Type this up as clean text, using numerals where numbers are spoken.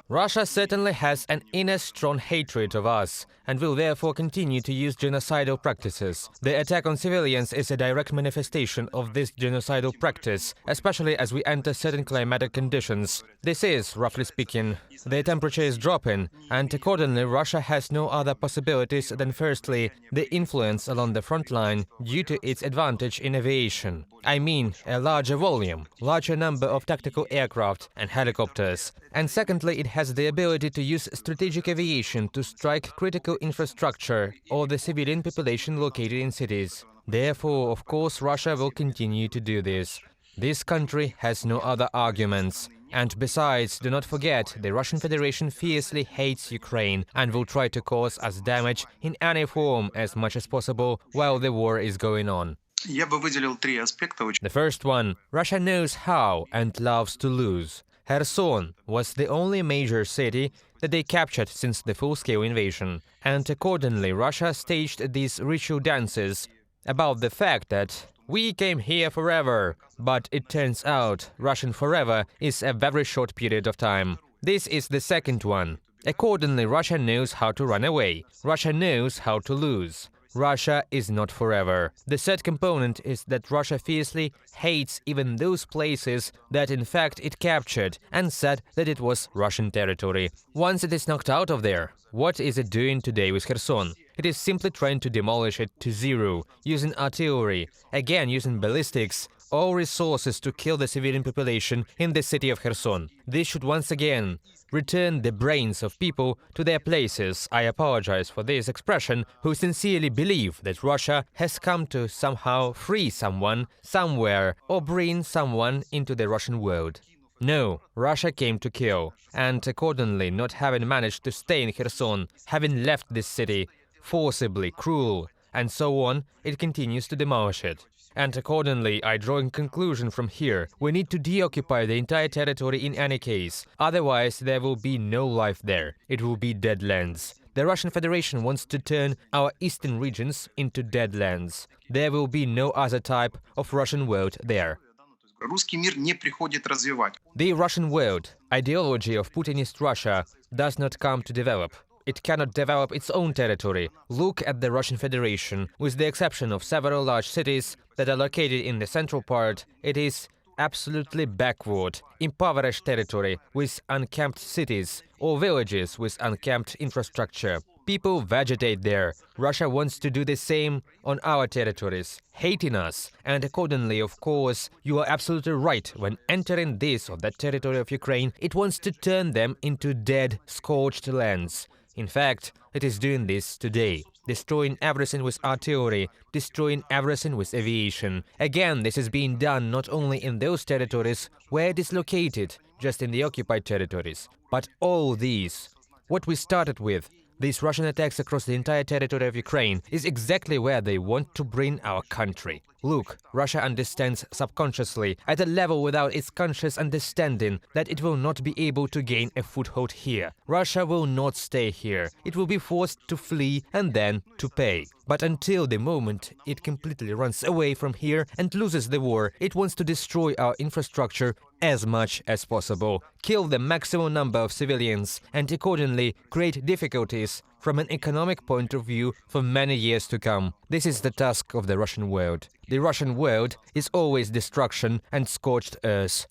Russia certainly has an inner strong hatred of us and will therefore continue to use genocidal practices. The attack on civilians is a direct manifestation of this genocidal practice, especially as we enter certain climatic conditions. This is, roughly speaking, the temperature is dropping, and accordingly Russia has no other possibilities than firstly the influence along the front line due to its advantage in aviation. I mean, a larger volume, larger number of tactical aircraft and helicopters. And secondly, it has the ability to use strategic aviation to strike critical infrastructure or the civilian population located in cities. Therefore, of course, Russia will continue to do this. This country has no other arguments. And besides, do not forget, the Russian Federation fiercely hates Ukraine and will try to cause us damage in any form as much as possible while the war is going on. The first one, Russia knows how and loves to lose. Kherson was the only major city that they captured since the full-scale invasion, and accordingly Russia staged these ritual dances about the fact that we came here forever, but it turns out Russian forever is a very short period of time. This is the second one. Accordingly, Russia knows how to run away. Russia knows how to lose. Russia is not forever. The third component is that Russia fiercely hates even those places that in fact it captured and said that it was Russian territory. Once it is knocked out of there, what is it doing today with Kherson? It is simply trying to demolish it to zero, using artillery, again using ballistics, all resources to kill the civilian population in the city of Kherson. This should once again return the brains of people to their places. I apologize for this expression, who sincerely believe that Russia has come to somehow free someone, somewhere, or bring someone into the Russian world. No, Russia came to kill, and accordingly, not having managed to stay in Kherson, having left this city, forcibly, cruel, and so on, it continues to demolish it. And accordingly, I draw a conclusion from here. We need to deoccupy the entire territory in any case. Otherwise, there will be no life there. It will be dead lands. The Russian Federation wants to turn our eastern regions into dead lands. There will be no other type of Russian world there. The Russian world, ideology of Putinist Russia, does not come to develop. It cannot develop its own territory. Look at the Russian Federation. With the exception of several large cities that are located in the central part, it is absolutely backward, impoverished territory with uncamped cities or villages with uncamped infrastructure. People vegetate there. Russia wants to do the same on our territories, hating us. And accordingly, of course, you are absolutely right. When entering this or that territory of Ukraine, it wants to turn them into dead, scorched lands. In fact, it is doing this today, destroying everything with artillery, destroying everything with aviation. Again, this is being done not only in those territories where it is located, just in the occupied territories, but all these. What we started with, these Russian attacks across the entire territory of Ukraine, is exactly where they want to bring our country. Look, Russia understands subconsciously, at a level without its conscious understanding, that it will not be able to gain a foothold here. Russia will not stay here. It will be forced to flee and then to pay. But until the moment it completely runs away from here and loses the war, it wants to destroy our infrastructure as much as possible, kill the maximum number of civilians, and accordingly create difficulties from an economic point of view for many years to come. This is the task of the Russian world. The Russian world is always destruction and scorched earth.